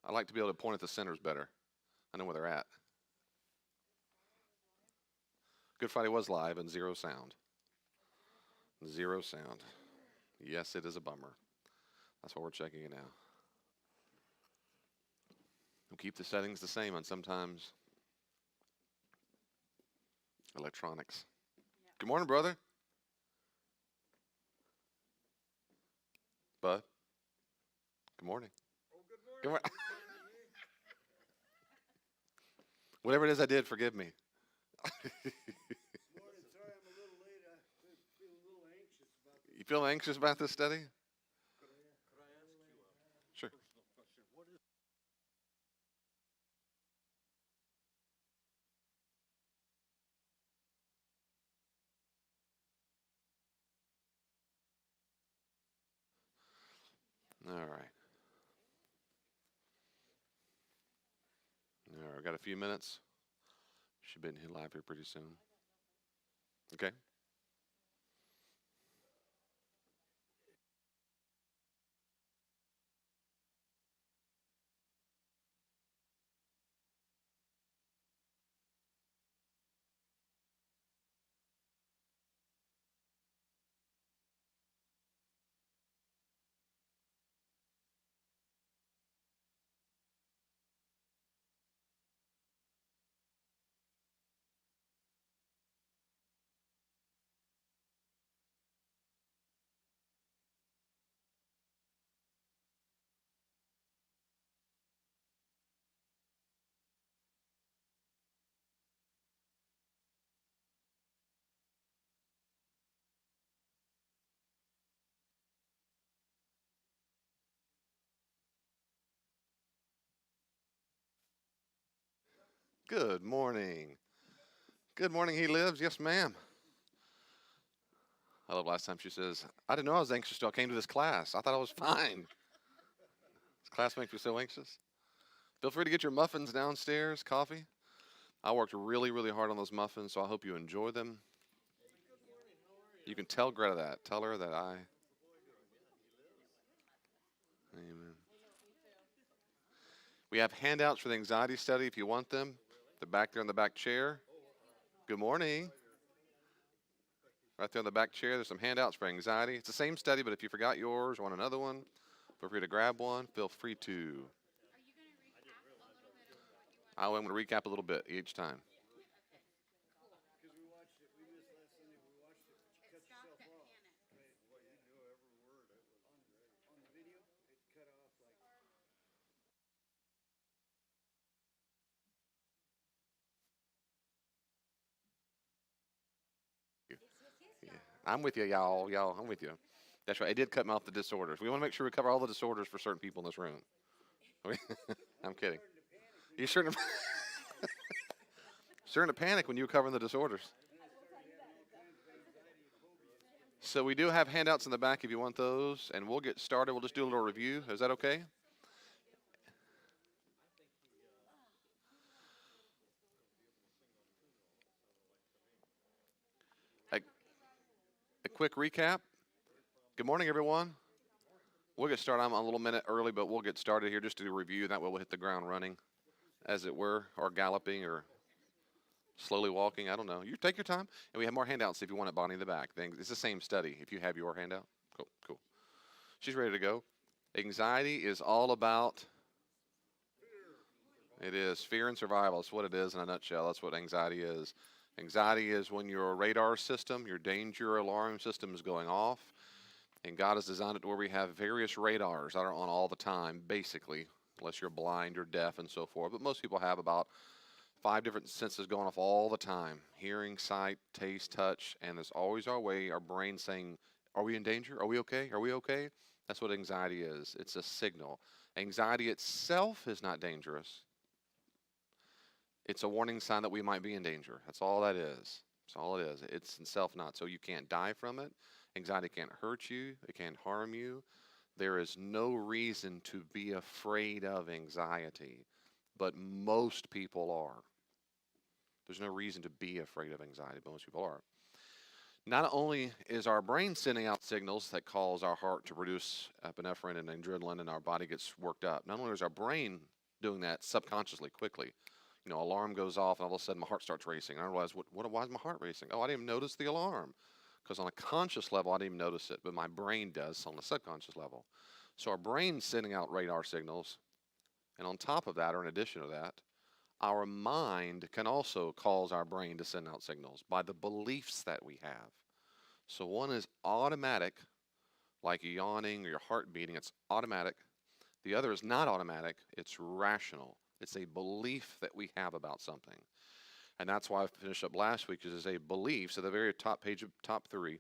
I like to be able to point at the centers better. I know where they're at. Good Friday was live and zero sound. Zero sound. Yes, it is a bummer. That's why we're checking it now. We'll keep the settings the same on sometimes electronics. Good morning, brother. Bud. Good morning. Good morning. Whatever it is I did, forgive me. You feel anxious about this study? Sure. All right. All right. Got a few minutes. Should be in here live here pretty soon. Okay. Good morning. Good morning, he lives. Yes, ma'am. I love last time she says, I didn't know I was anxious till I came to this class. I thought I was fine. This class makes me so anxious. Feel free to get your muffins downstairs, coffee. I worked really, really hard on those muffins, so I hope you enjoy them. You can tell Greta that. Tell her that I. Amen. We have handouts for the anxiety study if you want them. They're back there in the back chair. Good morning. Right there in the back chair, there's some handouts for anxiety. It's the same study, but if you forgot yours or want another one, feel free to grab one. Feel free to. I'm going to recap a little bit each time. Yeah. I'm with you, y'all. Y'all, I'm with you. That's right. It did cut me off the disorders. We want to make sure we cover all the disorders for certain people in this room. I'm kidding. You starting to, starting to panic when you were covering the disorders. So we do have handouts in the back if you want those, and we'll get started. We'll just do a little review. Is that okay? A, a quick recap. Good morning, everyone. We'll get started. I'm a little minute early, but we'll get started here just to do a review. That way we'll hit the ground running, as it were, or galloping, or slowly walking. I don't know. You take your time, and we have more handouts if you want it, Bonnie, in the back. It's the same study. If you have your handout, cool, cool. She's ready to go. Anxiety is all about. It is fear and survival. That's what it is in a nutshell. That's what anxiety is. Anxiety is when your radar system, your danger alarm system is going off. And God has designed it to where we have various radars that are on all the time, basically, unless you're blind or deaf and so forth. But most people have about 5 different senses going off all the time: hearing, sight, taste, touch. And there's always our way, our brain saying, are we in danger? Are we okay? Are we okay? That's what anxiety is. It's a signal. Anxiety itself is not dangerous. It's a warning sign that we might be in danger. That's all that is. That's all it is. It's itself not. So you can't die from it. Anxiety can't hurt you. It can't harm you. There is no reason to be afraid of anxiety, but most people are. There's no reason to be afraid of anxiety, but most people are. Not only is our brain sending out signals that cause our heart to produce epinephrine and adrenaline and our body gets worked up, not only is our brain doing that subconsciously quickly. Alarm goes off, and all of a sudden my heart starts racing. And I realize, why is my heart racing? Oh, I didn't even notice the alarm. Because on a conscious level, I didn't even notice it, but my brain does on a subconscious level. So our brain's sending out radar signals, and on top of that, or in addition to that, our mind can also cause our brain to send out signals by the beliefs that we have. So one is automatic, like yawning or your heart beating, it's automatic. The other is not automatic, it's rational. It's a belief that we have about something. And that's why I finished up last week, is a belief. So the very top page of top three,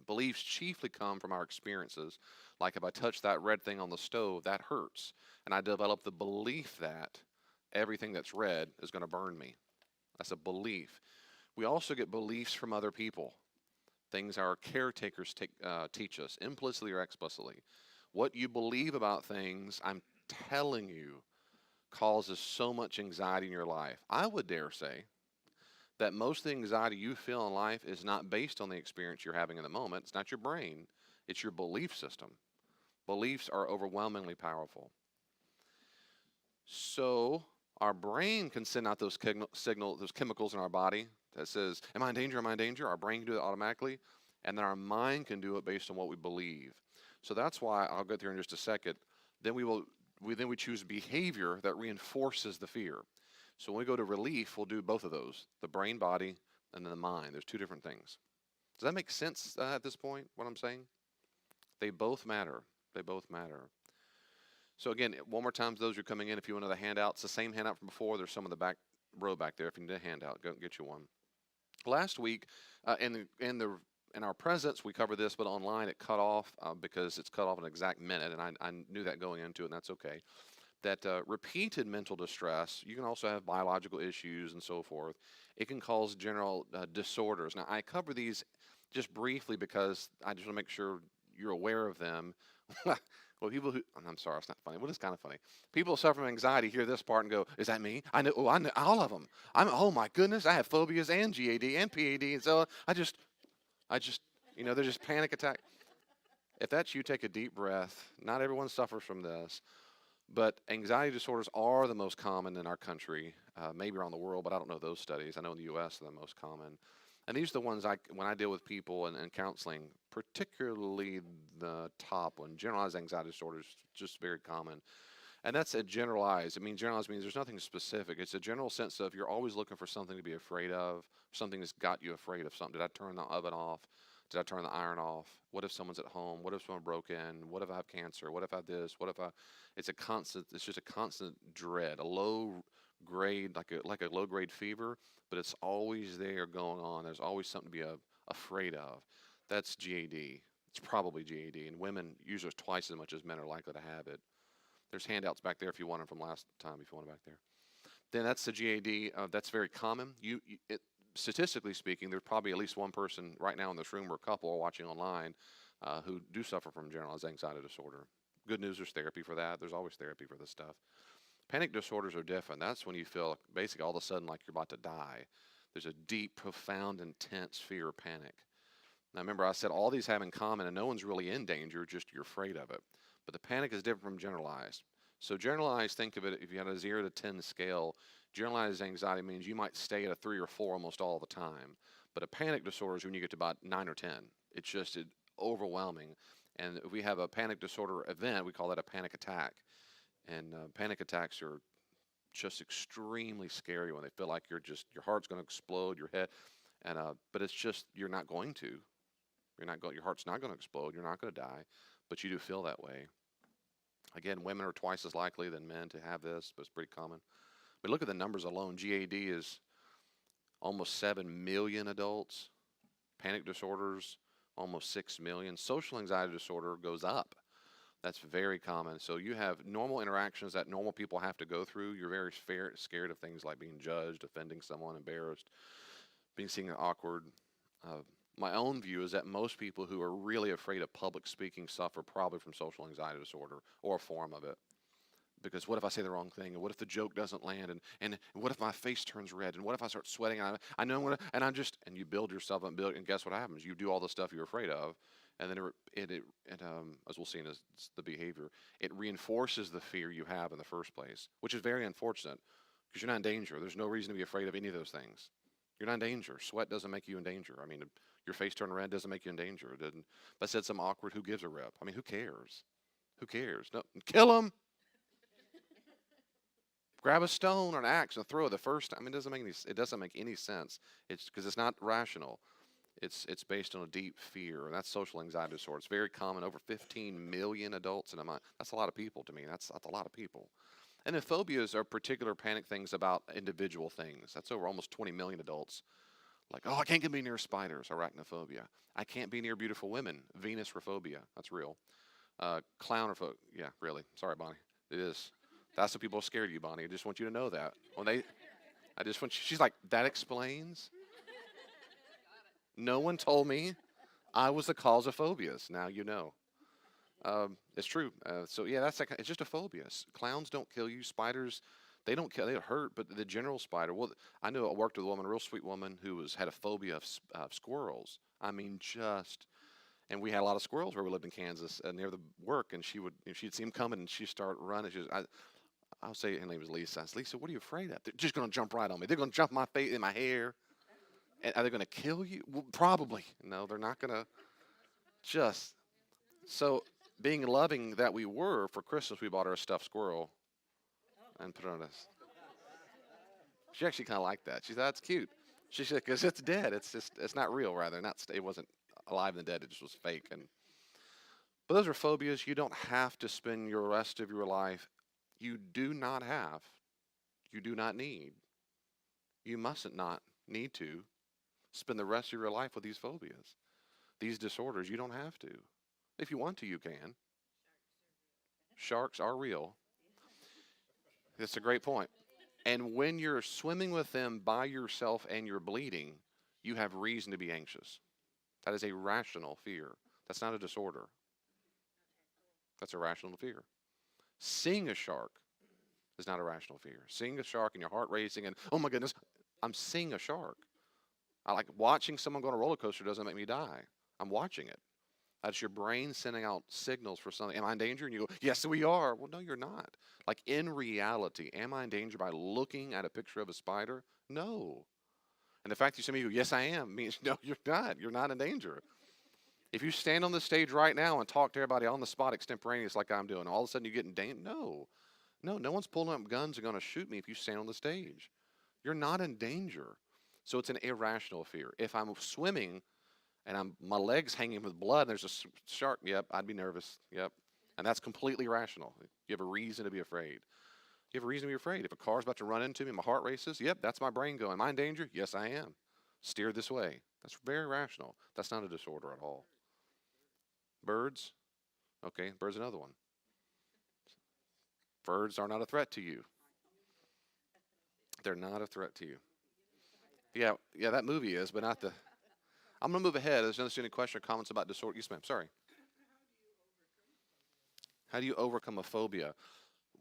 beliefs chiefly come from our experiences. Like if I touch that red thing on the stove, that hurts. And I develop the belief that everything that's red is going to burn me. That's a belief. We also get beliefs from other people, things our caretakers teach us, implicitly or explicitly. What you believe about things, I'm telling you, causes so much anxiety in your life. I would dare say that most of the anxiety you feel in life is not based on the experience you're having in the moment. It's not your brain, it's your belief system. Beliefs are overwhelmingly powerful. So our brain can send out those those chemicals in our body that says, am I in danger? Am I in danger? Our brain can do it automatically. And then our mind can do it based on what we believe. So that's why I'll go through in just a second. Then we choose behavior that reinforces the fear. So when we go to relief, we'll do both of those, the brain, body, and then the mind. There's two different things. Does that make sense at this point, what I'm saying? They both matter. They both matter. So again, one more time, those who are coming in, if you want another handout, it's the same handout from before. There's some in the back row back there. If you need a handout, go get you one. Last week, in our presence, we covered this, but online it cut off because it's cut off an exact minute, and I knew that going into it, and that's okay. That repeated mental distress, you can also have biological issues and so forth. It can cause general disorders. Now, I cover these just briefly because I just want to make sure you're aware of them. Well, people who, I'm sorry, it's not funny. What is kind of funny? People who suffer from anxiety hear this part and go, is that me? I know all of them. Oh my goodness, I have phobias and GAD and PAD. And so I just, they're just panic attack. If that's you, take a deep breath. Not everyone suffers from this. But anxiety disorders are the most common in our country, maybe around the world, but I don't know those studies. I know in the U.S. they're the most common. And these are the ones when I deal with people and counseling, particularly the top one, generalized anxiety disorders, just very common. And that's a generalized. I mean, generalized means there's nothing specific. It's a general sense of you're always looking for something to be afraid of, something that's got you afraid of something. Did I turn the oven off? Did I turn the iron off? What if someone's at home? What if someone broke in? What if I have cancer? What if I have this? What if I? It's just a constant dread, a low grade, like a low grade fever, but it's always there going on. There's always something to be afraid of. That's GAD. It's probably GAD, and women usually twice as much as men are likely to have it. There's handouts back there if you want them from last time, if you want them back there. Then that's the GAD. That's very common. Statistically speaking, there's probably at least one person right now in this room or a couple watching online who do suffer from generalized anxiety disorder. Good news, there's therapy for that. There's always therapy for this stuff. Panic disorders are different. That's when you feel basically all of a sudden like you're about to die. There's a deep, profound, intense fear or panic. Now remember, I said all these have in common, and no one's really in danger, just you're afraid of it. But the panic is different from generalized. So generalized, think of it, if you had a 0 to 10 scale, generalized anxiety means you might stay at a 3 or 4 almost all the time. But a panic disorder is when you get to about 9 or 10. It's just overwhelming. And if we have a panic disorder event, we call that a panic attack. And panic attacks are just extremely scary when they feel like your heart's going to explode, your head. But it's just, you're not going to. Your heart's not going to explode. You're not going to die. But you do feel that way. Again, women are twice as likely than men to have this, but it's pretty common. But look at the numbers alone. GAD is almost 7 million adults. Panic disorders, almost 6 million. Social anxiety disorder goes up. That's very common. So you have normal interactions that normal people have to go through. You're very scared of things like being judged, offending someone, embarrassed, being seen awkward. My own view is that most people who are really afraid of public speaking suffer probably from social anxiety disorder or a form of it. Because what if I say the wrong thing? And what if the joke doesn't land? And what if my face turns red? And what if I start sweating? And I know I'm gonna, and you build yourself up, and guess what happens? You do all the stuff you're afraid of, and then as we'll see in the behavior, it reinforces the fear you have in the first place, which is very unfortunate because you're not in danger. There's no reason to be afraid of any of those things. You're not in danger. Sweat doesn't make you in danger. I mean, your face turning red doesn't make you in danger. It didn't. If I said some awkward, who gives a rip? I mean, who cares? Who cares? No, kill him. Grab a stone or an axe and throw it the first time. I mean, it doesn't make any sense. It's because it's not rational. It's based on a deep fear, and that's social anxiety disorder. It's very common. Over 15 million adults in a month. That's a lot of people to me. That's a lot of people. And then phobias are particular panic things about individual things. That's over almost 20 million adults. Like, oh, I can't be near spiders, arachnophobia. I can't be near beautiful women, Venusrophobia. That's real. Clownophobia. Yeah, really. Sorry, Bonnie. It is. That's what people are scared of you, Bonnie. I just want you to know that. I just want you, she's like, that explains. No one told me I was the cause of phobias. Now you know. It's true. So yeah, it's just a phobia. Clowns don't kill you. Spiders, they don't kill. They hurt, but the general spider. Well, I worked with a woman, a real sweet woman, who had a phobia of squirrels. I mean, and we had a lot of squirrels where we lived in Kansas near the work, and she'd see them coming, and she'd start running. I'll say her name was Lisa. I said, Lisa, what are you afraid of? They're just going to jump right on me. They're going to jump my face in my hair. And are they going to kill you? Well, probably. No, they're not going to. Just so being loving that we were, for Christmas, we bought her a stuffed squirrel and put it on us. She actually kind of liked that. She said, that's cute. She said, because it's dead. It's not real, rather. It wasn't alive and dead. It just was fake. But those are phobias you don't have to spend your rest of your life. You do not have. You do not need. You mustn't not need to spend the rest of your life with these phobias, these disorders. You don't have to. If you want to, you can. Sharks are real. That's a great point. And when you're swimming with them by yourself and you're bleeding, you have reason to be anxious. That is a rational fear. That's not a disorder. That's a rational fear. Seeing a shark is not a rational fear. Seeing a shark and your heart racing and, oh my goodness, I'm seeing a shark. I like watching someone go on a roller coaster doesn't make me die. I'm watching it. That's your brain sending out signals for something. Am I in danger? And you go, yes, we are. Well, no, you're not. Like in reality, am I in danger by looking at a picture of a spider? No. And the fact that you say to me, yes, I am, means no, you're not. You're not in danger. If you stand on the stage right now and talk to everybody on the spot extemporaneous like I'm doing, all of a sudden you get in danger. No. No one's pulling up guns and going to shoot me if you stand on the stage. You're not in danger. So it's an irrational fear. If I'm swimming and my legs hanging with blood and there's a shark, yep, I'd be nervous. Yep. And that's completely rational. You have a reason to be afraid. You have a reason to be afraid. If a car's about to run into me and my heart races, yep, that's my brain going, am I in danger? Yes, I am. Steer this way. That's very rational. That's not a disorder at all. Birds? Okay, birds another one. Birds are not a threat to you. They're not a threat to you. Yeah, that movie is, but not the. I'm going to move ahead. There's no any question or comments about disorder. Yes, ma'am. Sorry. How do you overcome a phobia?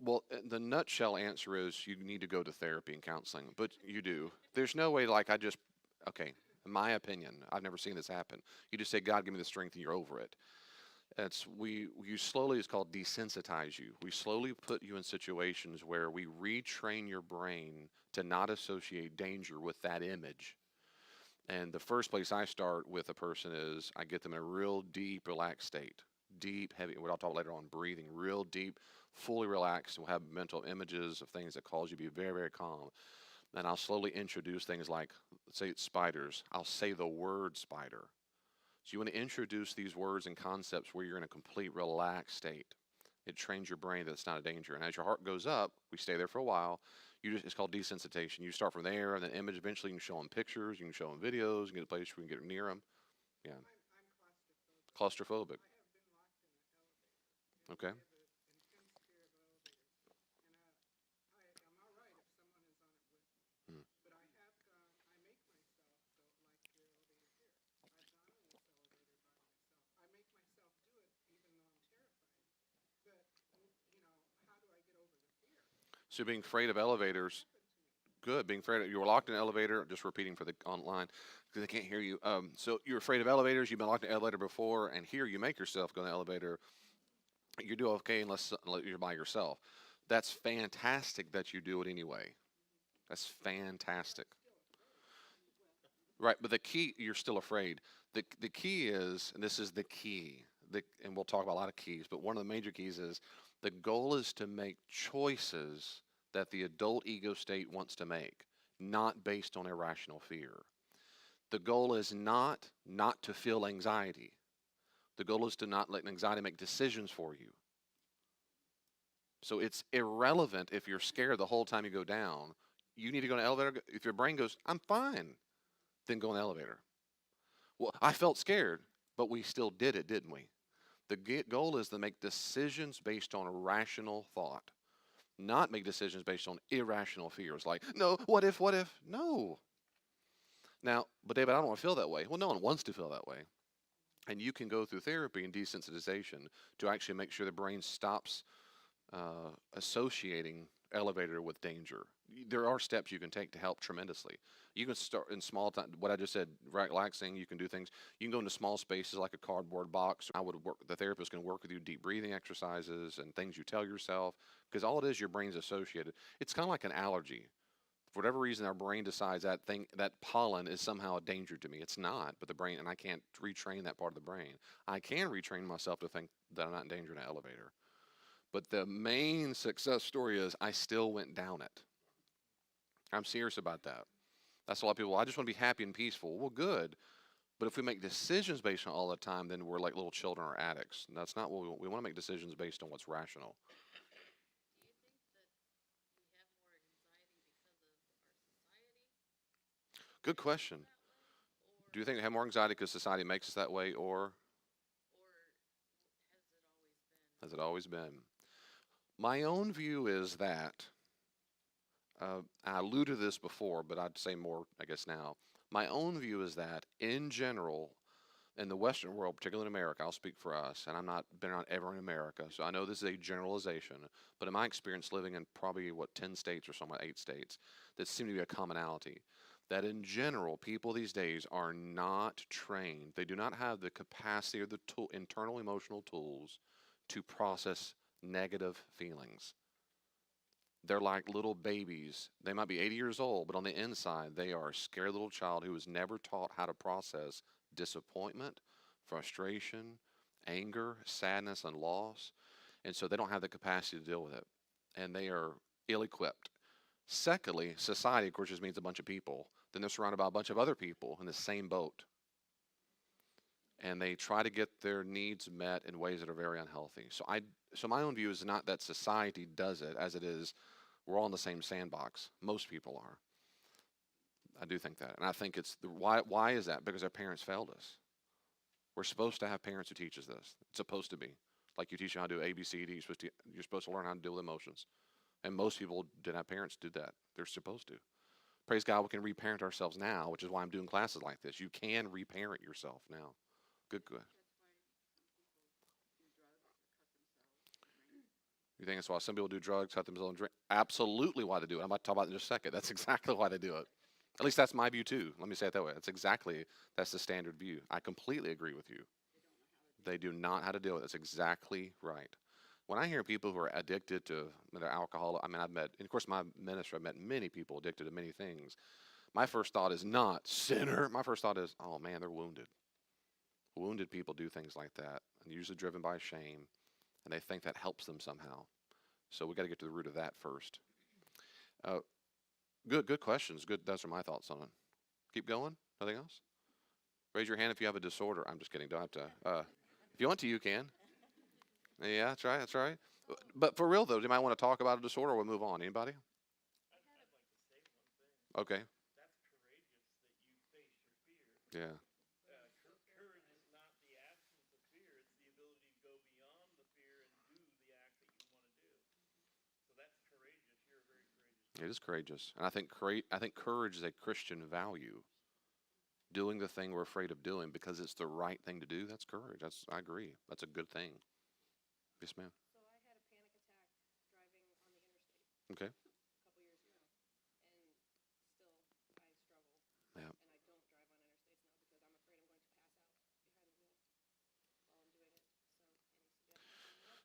Well, the nutshell answer is you need to go to therapy and counseling, but you do. There's no way like okay, in my opinion, I've never seen this happen. You just say, God, give me the strength and you're over it. You slowly, it's called desensitize you. We slowly put you in situations where we retrain your brain to not associate danger with that image. And the first place I start with a person is I get them in a real deep, relaxed state. Deep, heavy, what I'll talk later on, breathing, real deep, fully relaxed. We'll have mental images of things that cause you to be very, very calm. And I'll slowly introduce things like, let's say it's spiders. I'll say the word spider. So you want to introduce these words and concepts where you're in a complete relaxed state. It trains your brain that it's not a danger. And as your heart goes up, we stay there for a while. It's called desensitization. You start from there, and then image. Eventually, you can show them pictures, you can show them videos, you can get a place where you can get near them. Yeah. Claustrophobic. Okay. Hmm. So being afraid of elevators. Good. Being afraid you were locked in an elevator. Just repeating for the online because they can't hear you. So you're afraid of elevators. You've been locked in an elevator before, and here you make yourself go in the elevator. You do okay unless you're by yourself. That's fantastic that you do it anyway. That's fantastic. Right, but the key, you're still afraid. The key is, and this is the key, and we'll talk about a lot of keys, but one of the major keys is the goal is to make choices that the adult ego state wants to make, not based on irrational fear. The goal is not to feel anxiety. The goal is to not let anxiety make decisions for you. So it's irrelevant if you're scared the whole time you go down. You need to go in an elevator. If your brain goes, I'm fine, then go in the elevator. Well, I felt scared, but we still did it, didn't we? The goal is to make decisions based on rational thought, not make decisions based on irrational fears like, no, what if, what if? No. Now, but David, I don't want to feel that way. Well, no one wants to feel that way. And you can go through therapy and desensitization to actually make sure the brain stops associating elevator with danger. There are steps you can take to help tremendously. You can start in small time. What I just said, relaxing. You can do things. You can go into small spaces like a cardboard box. I would work. The therapist can work with you deep breathing exercises and things you tell yourself because all it is your brain's associated. It's kind of like an allergy. For whatever reason, our brain decides that thing, that pollen is somehow a danger to me. It's not, but the brain, and I can't retrain that part of the brain. I can retrain myself to think that I'm not in danger in an elevator. But the main success story is I still went down it. I'm serious about that. That's a lot of people. I just want to be happy and peaceful. Well, good. But if we make decisions based on all the time, then we're like little children or addicts. And that's not what we want. We want to make decisions based on what's rational. Good question. Do you think we have more anxiety because society makes us that way, or has it always been? My own view is that I alluded to this before, but I'd say more, I guess, now. My own view is that, in general, in the Western world, particularly in America, I'll speak for us, and I'm not been around ever in America, so I know this is a generalization. But in my experience, living in probably 10 states or something, 8 states, that seem to be a commonality. That in general, people these days are not trained. They do not have the capacity or the internal emotional tools to process negative feelings. They're like little babies. They might be 80 years old, but on the inside, they are a scared little child who was never taught how to process disappointment, frustration, anger, sadness, and loss. And so they don't have the capacity to deal with it. And they are ill equipped. Secondly, society, of course, just means a bunch of people. Then they're surrounded by a bunch of other people in the same boat. And they try to get their needs met in ways that are very unhealthy. So my own view is not that society does it as it is. We're all in the same sandbox. Most people are. I do think that, and I think it's why. Why is that? Because our parents failed us. We're supposed to have parents who teach us this. It's supposed to be like you teach you how to do A, B, C, D. You're supposed to learn how to deal with emotions, and most people didn't have parents do that. They're supposed to. Praise God, we can reparent ourselves now, which is why I'm doing classes like this. You can reparent yourself now. Good, good. You think that's why some people do drugs, cut themselves, and drink? Absolutely why they do it. I'm about to talk about it in just a second. That's exactly why they do it. At least that's my view too. Let me say it that way. That's the standard view. I completely agree with you. They do not how to deal with it. That's exactly right. When I hear people who are addicted to their alcohol, I mean, I've met, and of course, my ministry, I've met many people addicted to many things. My first thought is not sinner. My first thought is, oh man, they're wounded. Wounded people do things like that, and usually driven by shame, and they think that helps them somehow. So we got to get to the root of that first. Uh, good questions. Good. Those are my thoughts on it. Keep going. Nothing else. Raise your hand if you have a disorder. I'm just kidding. Don't have to. If you want to, you can. Yeah, that's right. That's right. But for real though, do you might want to talk about a disorder or we'll move on? Anybody? Okay. Yeah. It is courageous, and I think courage is a Christian value. Doing the thing we're afraid of doing because it's the right thing to do. That's courage. I agree. That's a good thing. Yes, ma'am. Okay.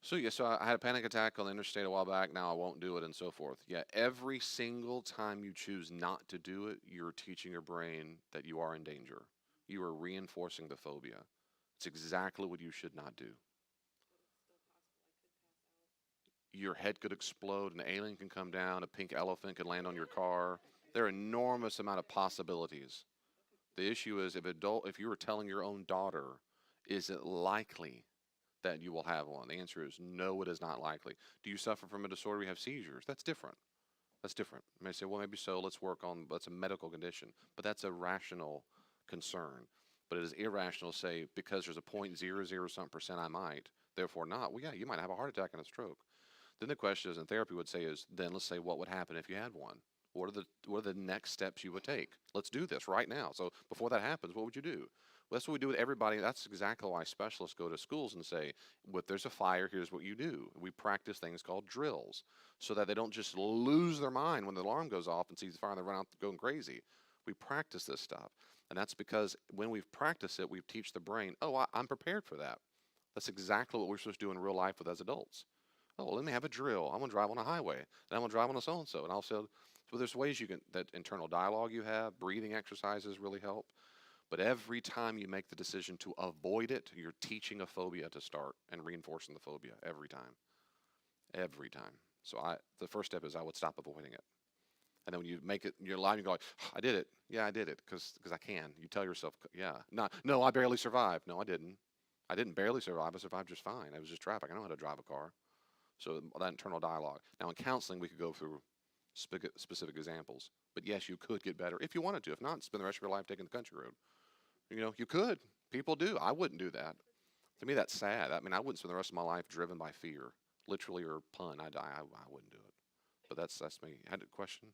So yeah, so I had a panic attack on the interstate a while back. Now I won't do it, and so forth. Yeah, every single time you choose not to do it, you're teaching your brain that you are in danger. You are reinforcing the phobia. It's exactly what you should not do. Your head could explode, an alien can come down, a pink elephant could land on your car. There are enormous amount of possibilities. The issue is if you were telling your own daughter, is it likely that you will have one? The answer is no, it is not likely. Do you suffer from a disorder? You have seizures. That's different. That's different. You may say, well, maybe so. Let's work on that's a medical condition, but that's a rational concern. But it is irrational to say because there's a point zero zero something percent I might, therefore not. Well, yeah, you might have a heart attack and a stroke. Then the question is, in therapy, would say is then let's say what would happen if you had one. What are the next steps you would take? Let's do this right now. So before that happens, what would you do? Well, that's what we do with everybody. That's exactly why specialists go to schools and say, if there's a fire, here's what you do. We practice things called drills so that they don't just lose their mind when the alarm goes off and sees the fire and they run out going crazy. We practice this stuff. And that's because when we've practiced it, we teach the brain, oh, I'm prepared for that. That's exactly what we're supposed to do in real life with as adults. Oh, well, let me have a drill. I'm going to drive on a highway. And I'm going to drive on a so and so. And also, so there's ways you can, that internal dialogue you have, breathing exercises really help. But every time you make the decision to avoid it, you're teaching a phobia to start and reinforcing the phobia every time. Every time. So the first step is I would stop avoiding it. And then when you make it, you're alive, you go like, I did it. Yeah, I did it because I can. You tell yourself, yeah, no, I barely survived. No, I didn't. I didn't barely survive. I survived just fine. It was just traffic. I know how to drive a car. So that internal dialogue. Now in counseling, we could go through specific examples. But yes, you could get better if you wanted to. If not, spend the rest of your life taking the country road. You could. People do. I wouldn't do that. To me, that's sad. I mean, I wouldn't spend the rest of my life driven by fear, literally or pun. I wouldn't do it. But that's me. Had a question?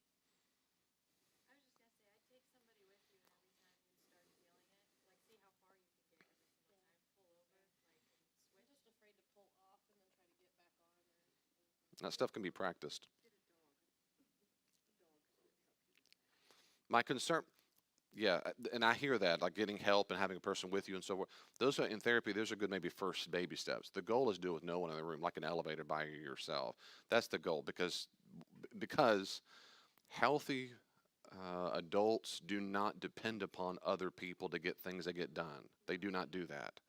That stuff can be practiced. My concern, yeah, and I hear that, like getting help and having a person with you and so forth. Those are in therapy. Those are good, maybe first baby steps. The goal is to do it with no one in the room, like an elevator by yourself. That's the goal because healthy adults do not depend upon other people to get things that get done. They do not do that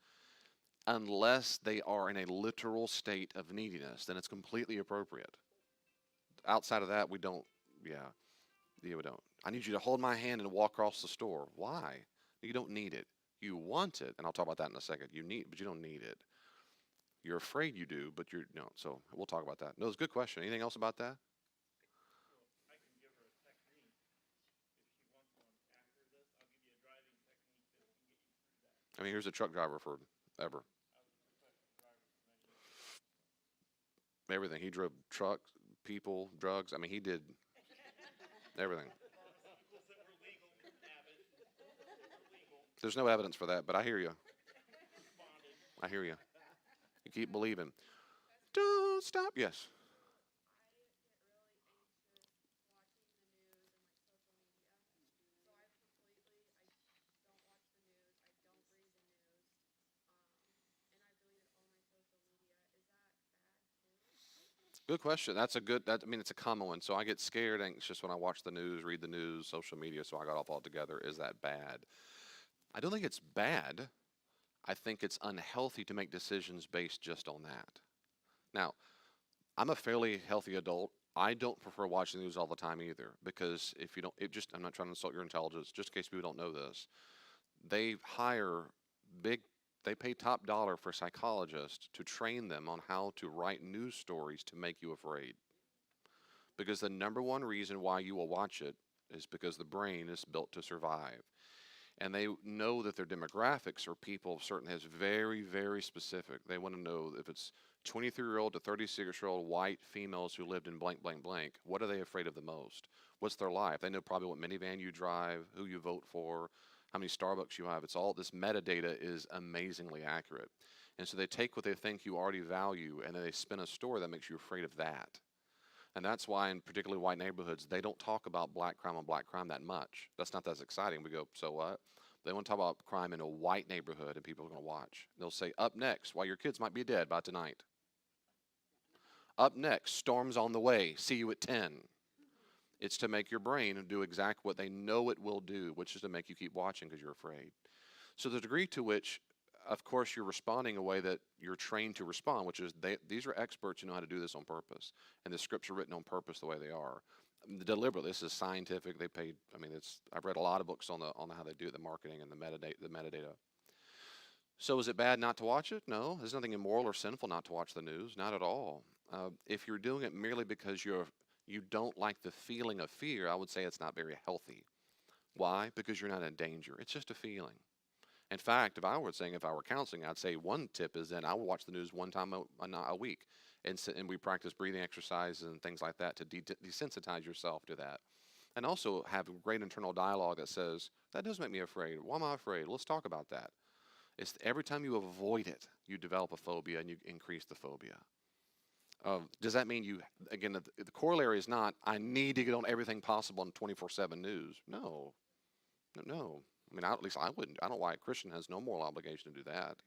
unless they are in a literal state of neediness. Then it's completely appropriate. Outside of that, we don't. Yeah, yeah, we don't. I need you to hold my hand and walk across the store. Why? You don't need it. You want it, and I'll talk about that in a second. But you don't need it. You're afraid you do, but you're no. So we'll talk about that. No, it's a good question. Anything else about that? I mean, here's a truck driver for ever. Everything. He drove trucks, people, drugs. I mean, he did everything. There's no evidence for that, but I hear you. I hear you. You keep believing. Don't stop. Yes. Good question. That's a good. I mean, it's a common one. So I get scared, anxious when I watch the news, read the news, social media. So I got off altogether. Is that bad? I don't think it's bad. I think it's unhealthy to make decisions based just on that. Now, I'm a fairly healthy adult. I don't prefer watching the news all the time either because if you don't, it just, I'm not trying to insult your intelligence, just in case people don't know this. They hire big, they pay top dollar for psychologists to train them on how to write news stories to make you afraid. Because the number one reason why you will watch it is because the brain is built to survive. And they know that their demographics are people of certain has very, very specific. They want to know if it's 23-year-old to 36-year-old white females who lived in blank, blank, blank. What are they afraid of the most? What's their life? They know probably what minivan you drive, who you vote for, how many Starbucks you have. It's all this metadata is amazingly accurate. And so they take what they think you already value and then they spin a story that makes you afraid of that. And that's why, in particularly white neighborhoods, they don't talk about black crime on black crime that much. That's not that exciting. We go, so what? They want to talk about crime in a white neighborhood, and people are going to watch. They'll say, up next, why your kids might be dead by tonight. Up next, storms on the way. See you at 10. It's to make your brain do exactly what they know it will do, which is to make you keep watching because you're afraid. So the degree to which, of course, you're responding a way that you're trained to respond, which is these are experts who know how to do this on purpose, and the scripts are written on purpose the way they are. Deliberately, this is scientific. They paid. I mean, it's. I've read a lot of books on how they do it, the marketing and the metadata. So is it bad not to watch it? No, there's nothing immoral or sinful not to watch the news. Not at all. If you're doing it merely because you don't like the feeling of fear, I would say it's not very healthy. Why? Because you're not in danger. It's just a feeling. In fact, if I were counseling, I'd say one tip is then I would watch the news one time a week, and we practice breathing exercises and things like that to desensitize yourself to that, and also have a great internal dialogue that says that does make me afraid. Why am I afraid? Let's talk about that. It's every time you avoid it, you develop a phobia and you increase the phobia. Does that mean you again? The corollary is not I need to get on everything possible in 24/7 news. No, no. I mean, at least I wouldn't. I don't know why a Christian has no moral obligation to do that.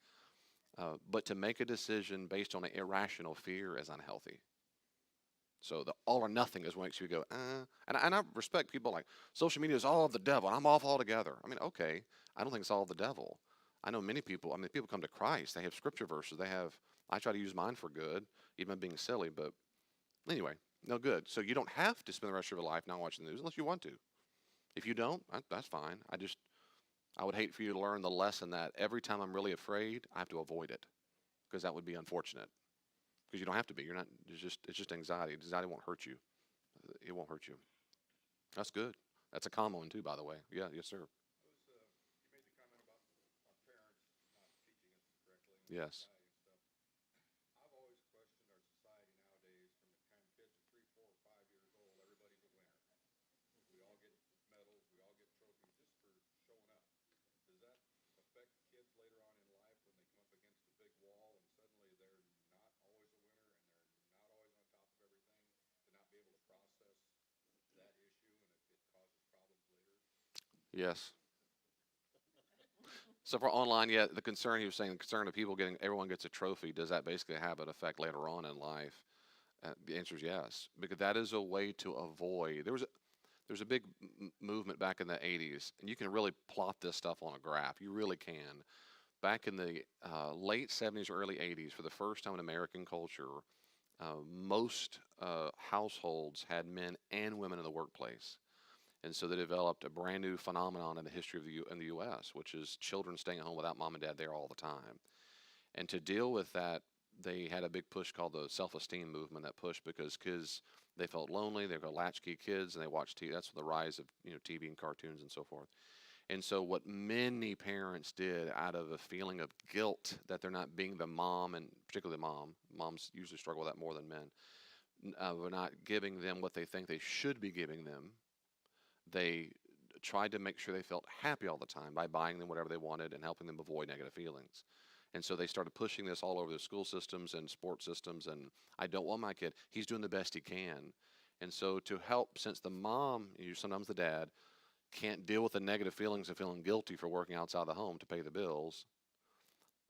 But to make a decision based on an irrational fear is unhealthy. So the all or nothing is what makes you go, and I respect people like social media is all of the devil, and I'm off altogether. I mean, okay, I don't think it's all of the devil. I know many people. I mean, people come to Christ. They have scripture verses. They have. I try to use mine for good, even being silly. But anyway, no good. So you don't have to spend the rest of your life not watching the news unless you want to. If you don't, that's fine. I would hate for you to learn the lesson that every time I'm really afraid, I have to avoid it because that would be unfortunate. Because you don't have to be. You're not. It's just anxiety. Anxiety won't hurt you. It won't hurt you. That's good. That's a common one too, by the way. Yeah. Yes, sir. Yes. Yes. So for online, yeah, the concern he was saying, the concern of people getting, everyone gets a trophy. Does that basically have an effect later on in life? The answer is yes, because that is a way to avoid. There's a big movement back in the 80s, and you can really plot this stuff on a graph. You really can. Back in the late 70s or early 80s, for the first time in American culture, most households had men and women in the workplace. And so they developed a brand new phenomenon in the history of in the U.S., which is children staying at home without mom and dad there all the time. And to deal with that, they had a big push called the self-esteem movement. That push because kids they felt lonely. They were latchkey kids, and they watched TV. That's the rise of TV and cartoons and so forth. And so what many parents did out of a feeling of guilt that they're not being the mom, and particularly the moms usually struggle with that more than men, were not giving them what they think they should be giving them. They tried to make sure they felt happy all the time by buying them whatever they wanted and helping them avoid negative feelings. And so they started pushing this all over the school systems and sports systems. And I don't want my kid. He's doing the best he can. And so to help, since the mom, sometimes the dad, can't deal with the negative feelings of feeling guilty for working outside the home to pay the bills,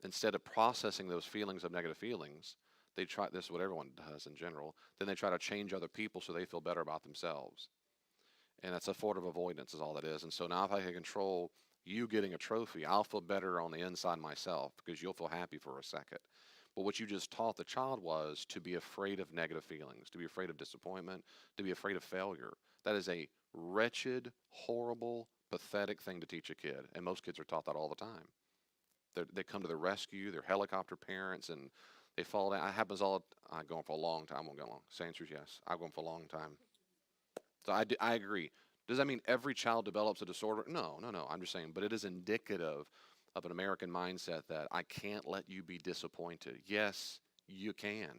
instead of processing those feelings of negative feelings, they try this is what everyone does in general. Then they try to change other people so they feel better about themselves. And that's a form of avoidance is all that is. And so now if I can control you getting a trophy, I'll feel better on the inside myself because you'll feel happy for a second. But what you just taught the child was to be afraid of negative feelings, to be afraid of disappointment, to be afraid of failure. That is a wretched, horrible, pathetic thing to teach a kid. And most kids are taught that all the time. They come to the rescue, they're helicopter parents, and they fall down. It happens all. I'm going for a long time. I won't go long. So answer is yes. I'm going for a long time. So I agree. Does that mean every child develops a disorder? No, no, no. I'm just saying, but it is indicative of an American mindset that I can't let you be disappointed. Yes, you can.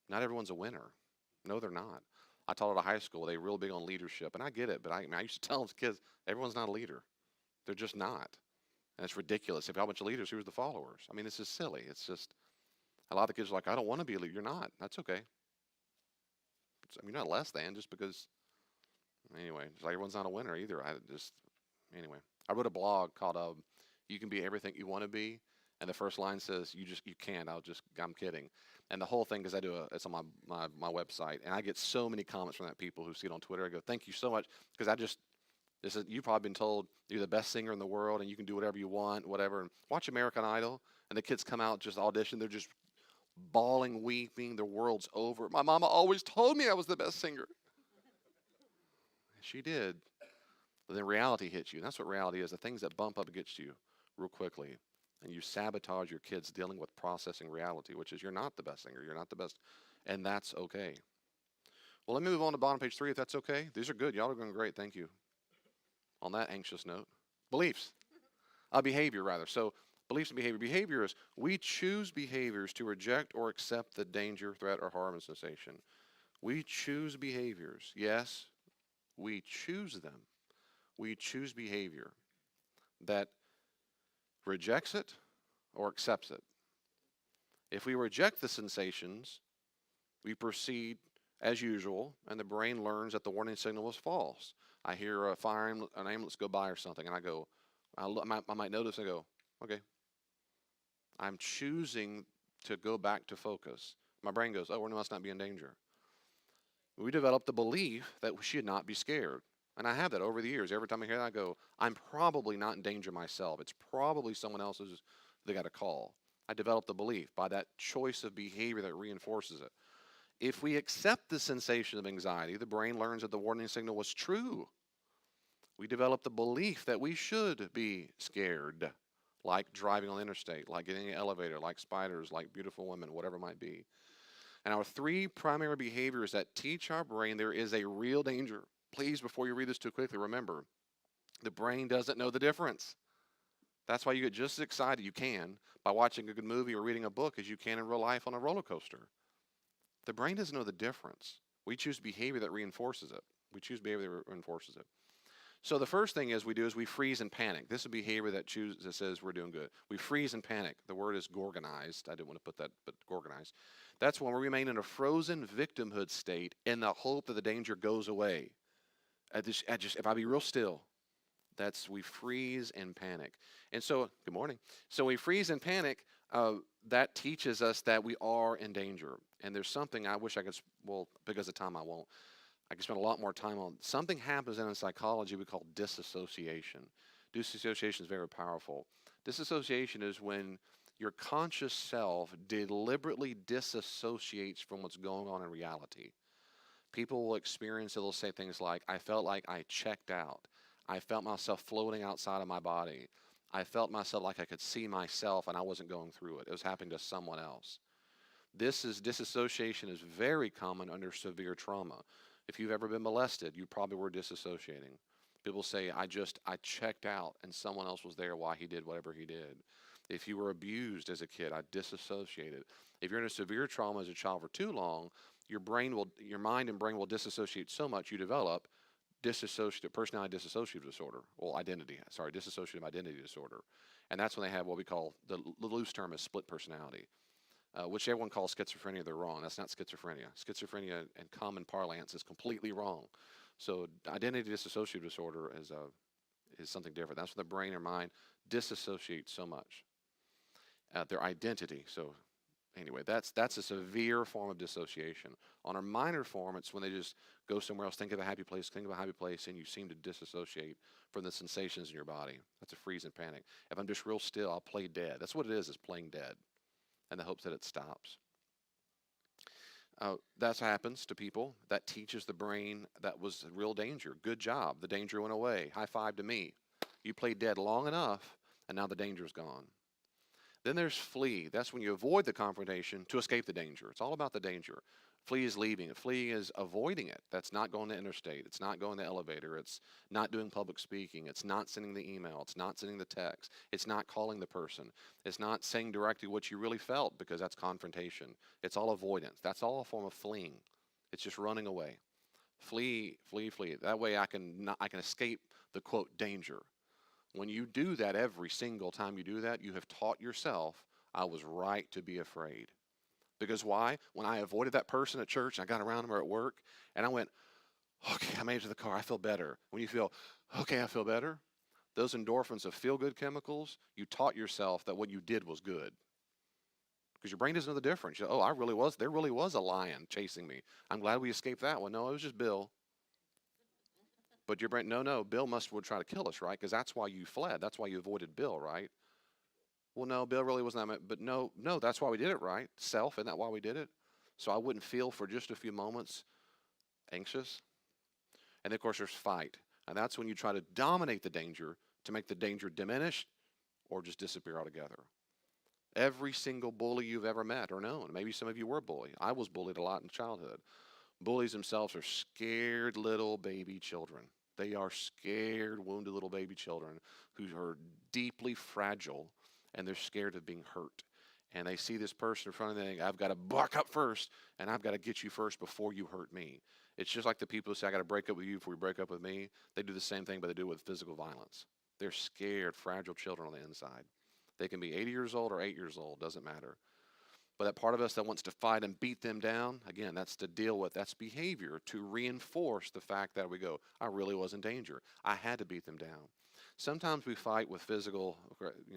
Not everyone's a winner. No, they're not. I taught at a high school. They're real big on leadership, and I get it. But I used to tell the kids, everyone's not a leader. They're just not, and it's ridiculous. If you have a bunch of leaders, who's the followers? I mean, this is silly. It's just a lot of the kids are like, I don't want to be a leader. You're not. That's okay. I mean, you're not less than just because. Anyway, it's like everyone's not a winner either. Anyway. I wrote a blog called "You Can Be Everything You Want to Be," And the first line says, you can't. I'm kidding. And the whole thing, because it's on my website, and I get so many comments from that people who see it on Twitter. I go, thank you so much, because you've probably been told you're the best singer in the world and you can do whatever you want, whatever. And watch American Idol, and the kids come out, just audition. They're just bawling, weeping. Their world's over. My mama always told me I was the best singer. She did. But then reality hits you. And that's what reality is, the things that bump up against you real quickly. And you sabotage your kids dealing with processing reality, which is you're not the best singer. You're not the best. And that's okay. Well, let me move on to bottom page 3, if that's okay. These are good. Y'all are doing great. Thank you. On that anxious note, beliefs. Behavior, rather. So beliefs and behavior. Behavior is we choose behaviors to reject or accept the danger, threat, or harm and sensation. We choose behaviors. Yes, we choose them. We choose behavior that rejects it or accepts it. If we reject the sensations, we proceed as usual, and the brain learns that the warning signal was false. I hear an ambulance go by or something, and I might notice and go, okay, I'm choosing to go back to focus. My brain goes, oh, we must not be in danger. We develop the belief that we should not be scared. And I have that over the years. Every time I hear that, I go, I'm probably not in danger myself. It's probably someone else's they got a call. I developed the belief by that choice of behavior that reinforces it. If we accept the sensation of anxiety, the brain learns that the warning signal was true. We develop the belief that we should be scared, like driving on the interstate, like getting in an elevator, like spiders, like beautiful women, whatever it might be. And our 3 primary behaviors that teach our brain there is a real danger. Please, before you read this too quickly, remember, the brain doesn't know the difference. That's why you get just as excited you can by watching a good movie or reading a book as you can in real life on a roller coaster. The brain doesn't know the difference. We choose behavior that reinforces it. We choose behavior that reinforces it. So the first thing we do is we freeze and panic. This is a behavior that says we're doing good. We freeze and panic. The word is gorgonized. I didn't want to put that, but gorgonized. That's when we remain in a frozen victimhood state in the hope that the danger goes away. If I be real still, we freeze and panic. And so, good morning. So we freeze and panic. That teaches us that we are in danger. And there's something I wish I could, because of time I won't. I could spend a lot more time on. Something happens in psychology we call disassociation. Disassociation is very powerful. Disassociation is when your conscious self deliberately disassociates from what's going on in reality. People will experience it. They'll say things like, I felt like I checked out. I felt myself floating outside of my body. I felt myself like I could see myself and I wasn't going through it. It was happening to someone else. Disassociation is very common under severe trauma. If you've ever been molested, you probably were disassociating. People say, I checked out and someone else was there while he did whatever he did. If you were abused as a kid, I disassociated. If you're in a severe trauma as a child for too long, your mind and brain will disassociate so much you develop personality dissociative disorder. Dissociative identity disorder. And that's when they have what we call, the loose term is split personality, which everyone calls schizophrenia. They're wrong. That's not schizophrenia. Schizophrenia in common parlance is completely wrong. So identity dissociative disorder is something different. That's when the brain or mind disassociates so much. Their identity. So anyway, that's a severe form of dissociation. On a minor form, it's when they just go somewhere else, think of a happy place, and you seem to disassociate from the sensations in your body. That's a freeze and panic. If I'm just real still, I'll play dead. That's what it is playing dead, in the hopes that it stops. That happens to people. That teaches the brain that was real danger. Good job. The danger went away. High five to me. You played dead long enough, and now the danger's gone. Then there's flee. That's when you avoid the confrontation to escape the danger. It's all about the danger. Flee is leaving it. Flee is avoiding it. That's not going to interstate. It's not going to the elevator. It's not doing public speaking. It's not sending the email. It's not sending the text. It's not calling the person. It's not saying directly what you really felt, because that's confrontation. It's all avoidance. That's all a form of fleeing. It's just running away. Flee, flee, flee. That way I can escape the, quote, danger. When you do that every single time you do that, you have taught yourself, I was right to be afraid. Because why? When I avoided that person at church, and I got around them or at work, and I went, okay, I made it to the car, I feel better. When you feel, okay, I feel better, Those endorphins of feel good chemicals, you taught yourself that what you did was good. Because your brain doesn't know the difference. Oh, there really was a lion chasing me. I'm glad we escaped that one. No, it was just Bill. But your brain, no, no, Bill would try to kill us, right? Because that's why you fled. That's why you avoided Bill, right? Well, no, Bill really wasn't that. But no, no, that's why we did it, right? Self, isn't that why we did it? So I wouldn't feel for just a few moments anxious. And then, of course, there's fight. And that's when you try to dominate the danger to make the danger diminish or just disappear altogether. Every single bully you've ever met or known, maybe some of you were bullied. I was bullied a lot in childhood. Bullies themselves are scared little baby children. They are scared, wounded little baby children who are deeply fragile and they're scared of being hurt. And they see this person in front of them, I've got to buck up first and I've got to get you first before you hurt me. It's just like the people who say, I got to break up with you before you break up with me. They do the same thing, but they do it with physical violence. They're scared, fragile children on the inside. They can be 80 years old or 8 years old, doesn't matter. But that part of us that wants to fight and beat them down, again, that's to deal with, that's behavior to reinforce the fact that we go, I really was in danger. I had to beat them down. Sometimes we fight with physical,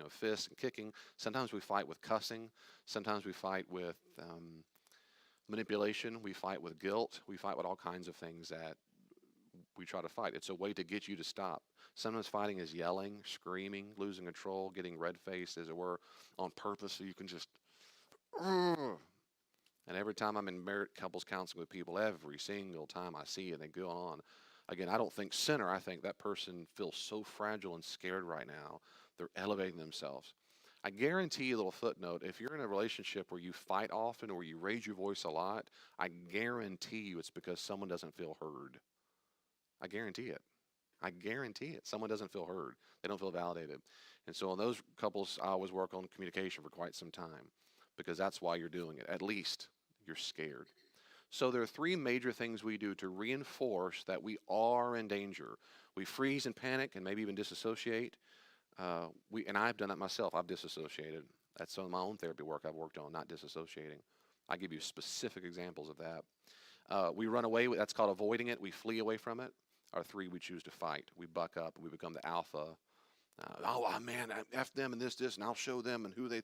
fists and kicking. Sometimes we fight with cussing. Sometimes we fight with manipulation. We fight with guilt. We fight with all kinds of things that we try to fight. It's a way to get you to stop. Sometimes fighting is yelling, screaming, losing control, getting red-faced, as it were, on purpose so you can just... And every time I'm in married couples counseling with people, every single time I see it, they go on. Again, I don't think sinner. I think that person feels so fragile and scared right now. They're elevating themselves. I guarantee you, a little footnote, if you're in a relationship where you fight often or you raise your voice a lot, I guarantee you it's because someone doesn't feel heard. I guarantee it. I guarantee it. Someone doesn't feel heard. They don't feel validated. And so on those couples, I always work on communication for quite some time because that's why you're doing it. At least you're scared. So there are three major things we do to reinforce that we are in danger. We freeze and panic and maybe even disassociate. And I've done that myself. I've disassociated. That's some of my own therapy work I've worked on, not disassociating. I give you specific examples of that. We run away. That's called avoiding it. We flee away from it. Or three, we choose to fight. We buck up. We become the alpha. Man, F them and this, and I'll show them and who they...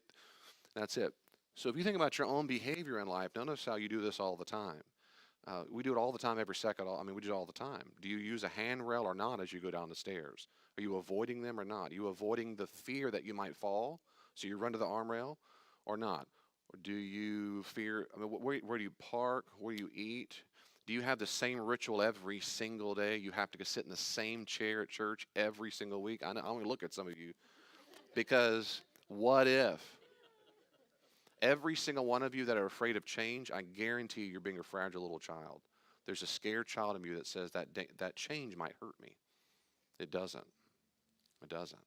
That's it. So if you think about your own behavior in life, notice how you do this all the time. We do it all the time, every second. We do it all the time. Do you use a handrail or not as you go down the stairs? Are you avoiding them or not? Are you avoiding the fear that you might fall, so you run to the armrail, or not? Or do you fear, where do you park? Where do you eat? Do you have the same ritual every single day? You have to go sit in the same chair at church every single week? I only look at some of you because what if? Every single one of you that are afraid of change, I guarantee you're being a fragile little child. There's a scared child in you that says that change might hurt me. It doesn't. It doesn't.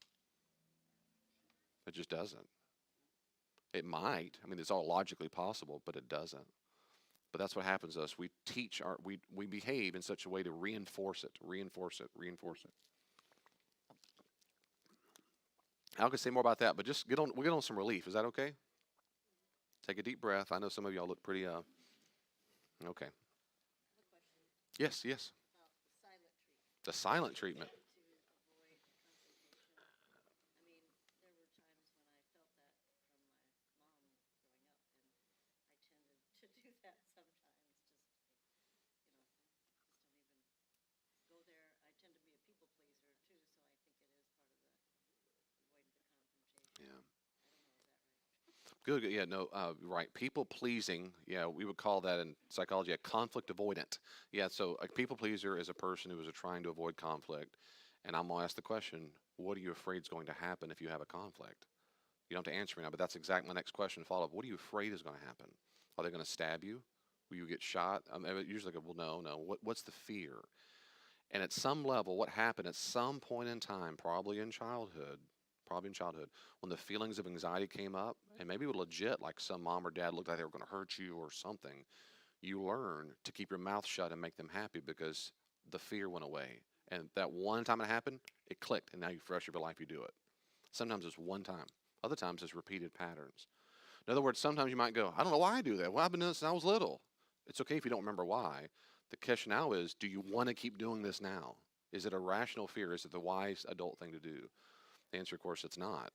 It just doesn't. It might. It's all logically possible, but it doesn't. But that's what happens to us. We behave in such a way to reinforce it, reinforce it, reinforce it. I can say more about that, but just we'll get on some relief. Is that okay? Take a deep breath. I know some of y'all look pretty, okay. Yes, yes. The silent treatment. Good. Yeah. No. Right. People pleasing. Yeah. We would call that in psychology a conflict avoidant. Yeah. So a people pleaser is a person who is trying to avoid conflict. And I'm gonna ask the question: what are you afraid is going to happen if you have a conflict? You don't have to answer me now, but that's exactly my next question. Follow up. What are you afraid is going to happen? Are they going to stab you? Will you get shot? Usually, well, no, no. What's the fear? And at some level, what happened at some point in time, probably in childhood, when the feelings of anxiety came up, and maybe legit, like some mom or dad looked like they were going to hurt you or something, you learn to keep your mouth shut and make them happy because the fear went away. And that one time it happened, it clicked, and now you, for the rest of your life, you do it. Sometimes it's one time. Other times it's repeated patterns. In other words, sometimes you might go, I don't know why I do that. Well, I've been doing this since I was little. It's okay if you don't remember why. The question now is, do you want to keep doing this now? Is it a rational fear? Is it the wise adult thing to do? The answer, of course, it's not.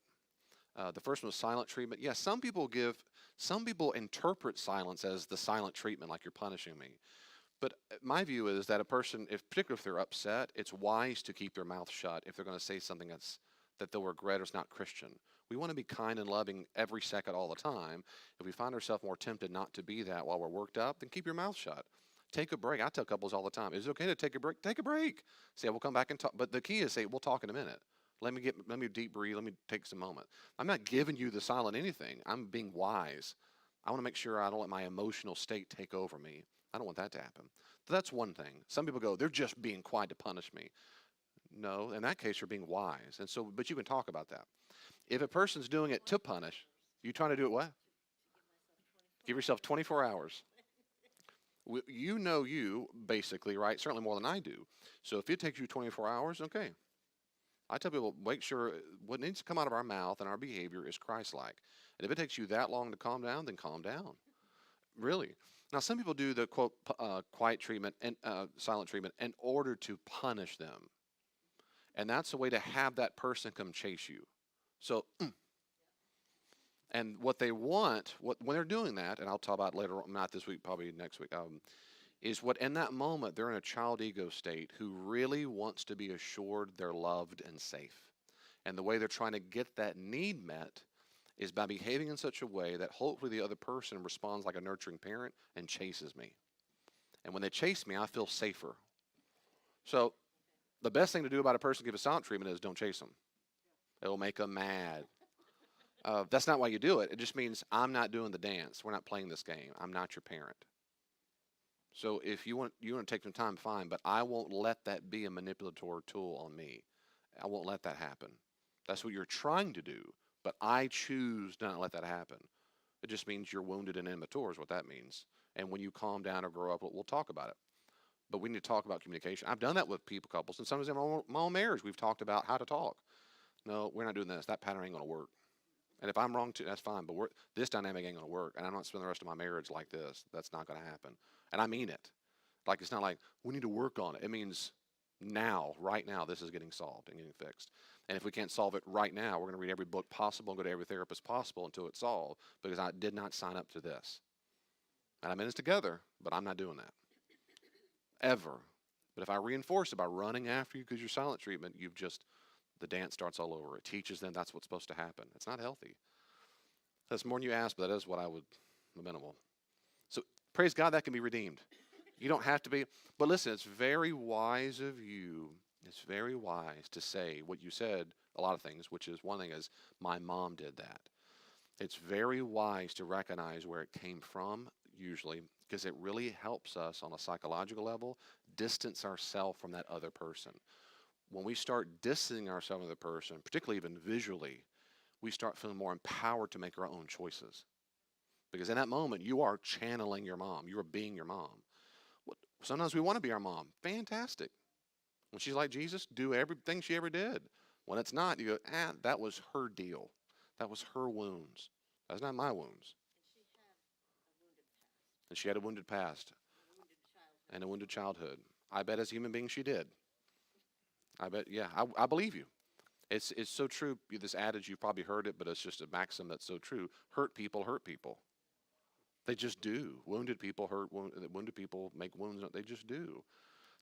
The first one was silent treatment. Yes, some people interpret silence as the silent treatment, like you're punishing me. But my view is that a person, if particularly if they're upset, it's wise to keep their mouth shut if they're going to say something that they'll regret or is not Christian. We want to be kind and loving every second, all the time. If we find ourselves more tempted not to be that while we're worked up, then keep your mouth shut. Take a break. I tell couples all the time, is it okay to take a break? Take a break. Say, we'll come back and talk. But the key is say, we'll talk in a minute. Let me deep breathe. Let me take some moment. I'm not giving you the silent anything. I'm being wise. I want to make sure I don't let my emotional state take over me. I don't want that to happen. So that's one thing. Some people go, they're just being quiet to punish me. No, in that case, you're being wise. And so, but you can talk about that. If a person's doing it to punish, you trying to do it what? Give yourself 24 hours. You know you, basically, right? Certainly more than I do. So if it takes you 24 hours, okay. I tell people, make sure what needs to come out of our mouth and our behavior is Christ-like. And if it takes you that long to calm down, then calm down. Really. Now, some people do the quote quiet treatment and silent treatment in order to punish them, and that's a way to have that person come chase you. So, and what they want, when they're doing that, and I'll talk about it later on, not this week, probably next week, is what in that moment they're in a child ego state who really wants to be assured they're loved and safe, and the way they're trying to get that need met is by behaving in such a way that hopefully the other person responds like a nurturing parent and chases me. And when they chase me, I feel safer. So the best thing to do about a person who gives a silent treatment is don't chase them. It'll make them mad. That's not why you do it. It just means I'm not doing the dance. We're not playing this game. I'm not your parent. So if you want to take some time, fine. But I won't let that be a manipulatory tool on me. I won't let that happen. That's what you're trying to do. But I choose to not let that happen. It just means you're wounded and immature is what that means. And when you calm down or grow up, we'll talk about it. But we need to talk about communication. I've done that with people, couples, and sometimes in my own marriage, we've talked about how to talk. No, we're not doing this. That pattern ain't going to work. And if I'm wrong too, that's fine. But this dynamic ain't going to work. And I'm not spending the rest of my marriage like this. That's not going to happen. And I mean it. Like it's not like we need to work on it. It means now, right now, this is getting solved and getting fixed. And if we can't solve it right now, we're going to read every book possible and go to every therapist possible until it's solved because I did not sign up to this. And I'm in this together, but I'm not doing that. Ever. But if I reinforce it by running after you because you're silent treatment, the dance starts all over. It teaches them that's what's supposed to happen. It's not healthy. That's more than you ask, but that is what I would, the minimal. So praise God that can be redeemed. You don't have to be. But listen, it's very wise of you. It's very wise to say what you said, a lot of things, which is one thing is my mom did that. It's very wise to recognize where it came from, usually, because it really helps us on a psychological level distance ourselves from that other person. When we start distancing ourselves from the person, particularly even visually, we start feeling more empowered to make our own choices. Because in that moment, you are channeling your mom. You are being your mom. Sometimes we want to be our mom. Fantastic. When she's like Jesus, do everything she ever did. When it's not, you go, that was her deal. That was her wounds. That's not my wounds. And she had a wounded past and a wounded childhood. I bet as a human being she did. I bet, yeah, I believe you. It's so true. This adage, you've probably heard it, but it's just a maxim that's so true. Hurt people hurt people. They just do. Wounded people hurt. Wounded people make wounds. They just do.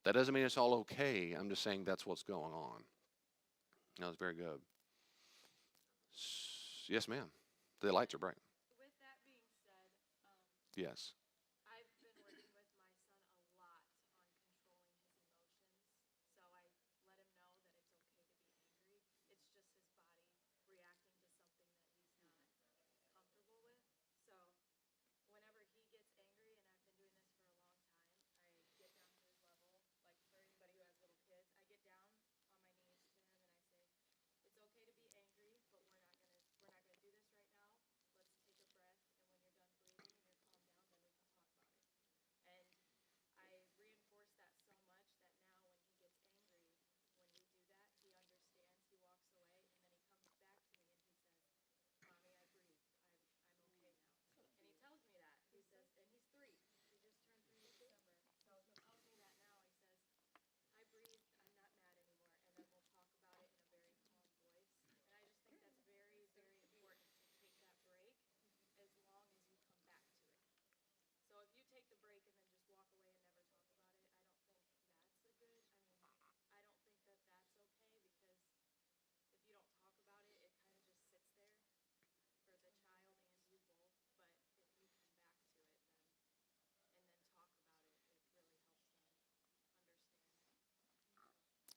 That doesn't mean it's all okay. I'm just saying that's what's going on. That was very good. Yes, ma'am. The lights are bright. With that being said, Yes. I've been working with my son a lot on controlling his emotions. So I let him know that it's okay to be angry. It's just his body reacting to something that he's not comfortable with. So whenever he gets angry, and I've been doing this for a long time, I get down to his level. Like for anybody who has little kids, I get down on my knees to him and I say, "It's okay to be angry, but we're not gonna do this right now. Let's take a breath, and when you're done breathing and you're calmed down, then we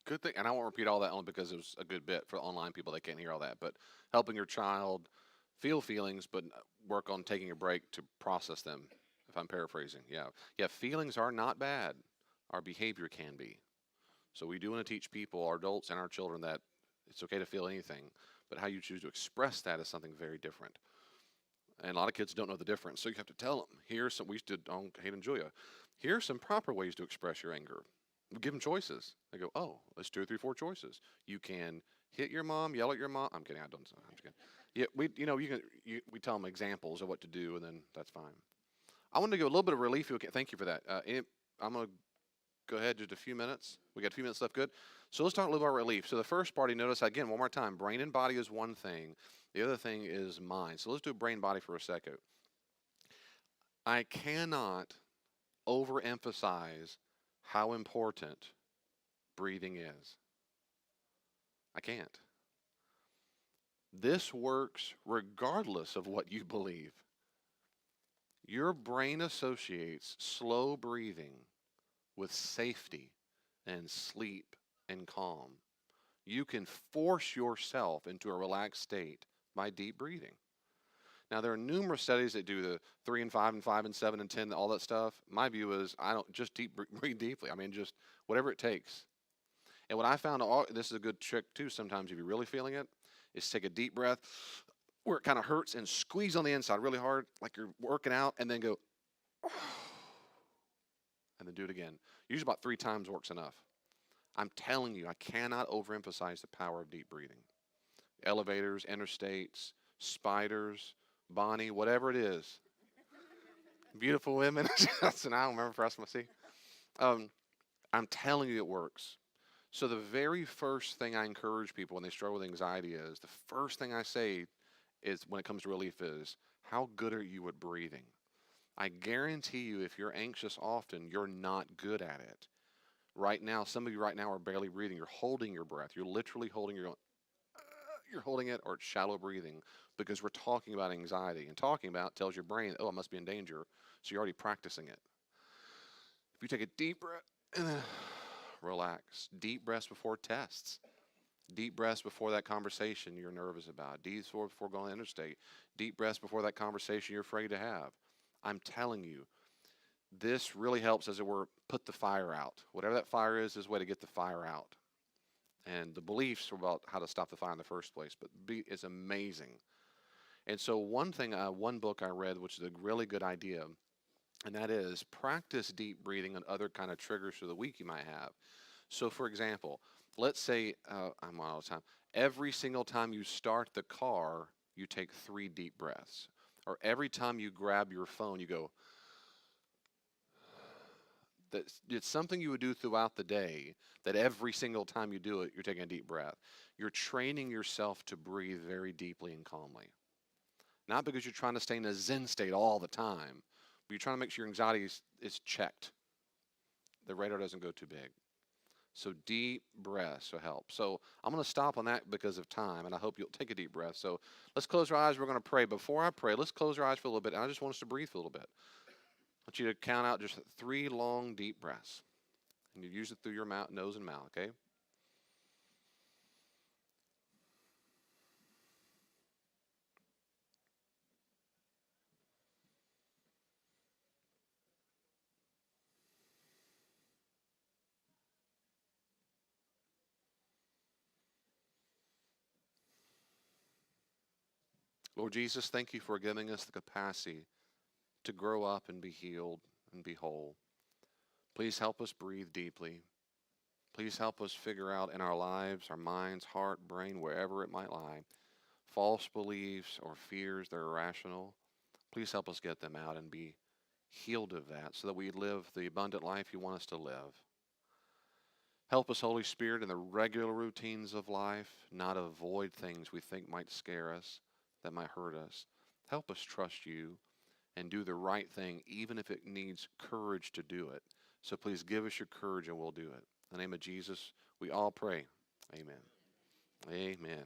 Good thing, and I won't repeat all that only because it was a good bit for online people. They can't hear all that, but helping your child feel feelings, but work on taking a break to process them. If I'm paraphrasing, yeah, yeah, feelings are not bad. Our behavior can be. So we do want to teach people, our adults and our children, that it's okay to feel anything, but how you choose to express that is something very different. And a lot of kids don't know the difference, so you have to tell them. Here's some. We used to on Hate and Julia. Here's some proper ways to express your anger. We give them choices. They go, oh, let's 2 or 3 4 choices. You can hit your mom, yell at your mom. I'm kidding. I don't. I'm just kidding. Yeah, we tell them examples of what to do, and then that's fine. I want to give a little bit of relief. Okay, thank you for that. I'm gonna go ahead just a few minutes. We got a few minutes left. Good. So let's talk a little about relief. So the first part, you notice again one more time. Brain and body is one thing. The other thing is mind. So let's do brain body for a second. I cannot overemphasize how important breathing is. I can't. This works regardless of what you believe. Your brain associates slow breathing with safety and sleep and calm. You can force yourself into a relaxed state by deep breathing. Now, there are numerous studies that do the 3 and 5 and 5 and 7 and 10, all that stuff. My view is I don't just breathe deeply. I mean, just whatever it takes. And what I found, this is a good trick too, sometimes if you're really feeling it, is take a deep breath where it kind of hurts and squeeze on the inside really hard, like you're working out, and then go, and then do it again. Usually about 3 times works enough. I'm telling you, I cannot overemphasize the power of deep breathing. Elevators, interstates, spiders, Bonnie, whatever it is. Beautiful women. That's an I don't remember for us, see. Um, I'm telling you it works. So the very first thing I encourage people when they struggle with anxiety is the first thing I say is when it comes to relief is how good are you at breathing? I guarantee you if you're anxious often, you're not good at it. Right now, some of you right now are barely breathing. You're holding your breath. You're literally holding you're holding it or it's shallow breathing because we're talking about anxiety and talking about tells your brain, oh, I must be in danger. So you're already practicing it. If you take a deep breath and then relax, deep breaths before tests, deep breaths before that conversation you're nervous about, deep breaths before going to interstate, deep breaths before that conversation you're afraid to have. I'm telling you, this really helps, as it were, put the fire out. Whatever that fire is a way to get the fire out. And the beliefs are about how to stop the fire in the first place, but it's amazing. And so one book I read, which is a really good idea, and that is practice deep breathing on other kind of triggers for the week you might have. So, for example, let's say I'm on all the time. Every single time you start the car, you take 3 deep breaths, or every time you grab your phone, you go. That it's something you would do throughout the day. That every single time you do it, you're taking a deep breath. You're training yourself to breathe very deeply and calmly. Not because you're trying to stay in a Zen state all the time, but you're trying to make sure your anxiety is checked. The radar doesn't go too big. So deep breaths will help. So I'm going to stop on that because of time, and I hope you'll take a deep breath. So let's close our eyes. We're going to pray. Before I pray, let's close our eyes for a little bit, and I just want us to breathe for a little bit. I want you to count out just 3 long, deep breaths, and you use it through your mouth, nose and mouth, okay? Lord Jesus, thank you for giving us the capacity to grow up and be healed and be whole. Please help us breathe deeply. Please help us figure out in our lives, our minds, heart, brain, wherever it might lie, false beliefs or fears that are irrational. Please help us get them out and be healed of that so that we live the abundant life you want us to live. Help us, Holy Spirit, in the regular routines of life, not avoid things we think might scare us, that might hurt us. Help us trust you and do the right thing, even if it needs courage to do it. So please give us your courage and we'll do it. In the name of Jesus, we all pray. Amen. Amen.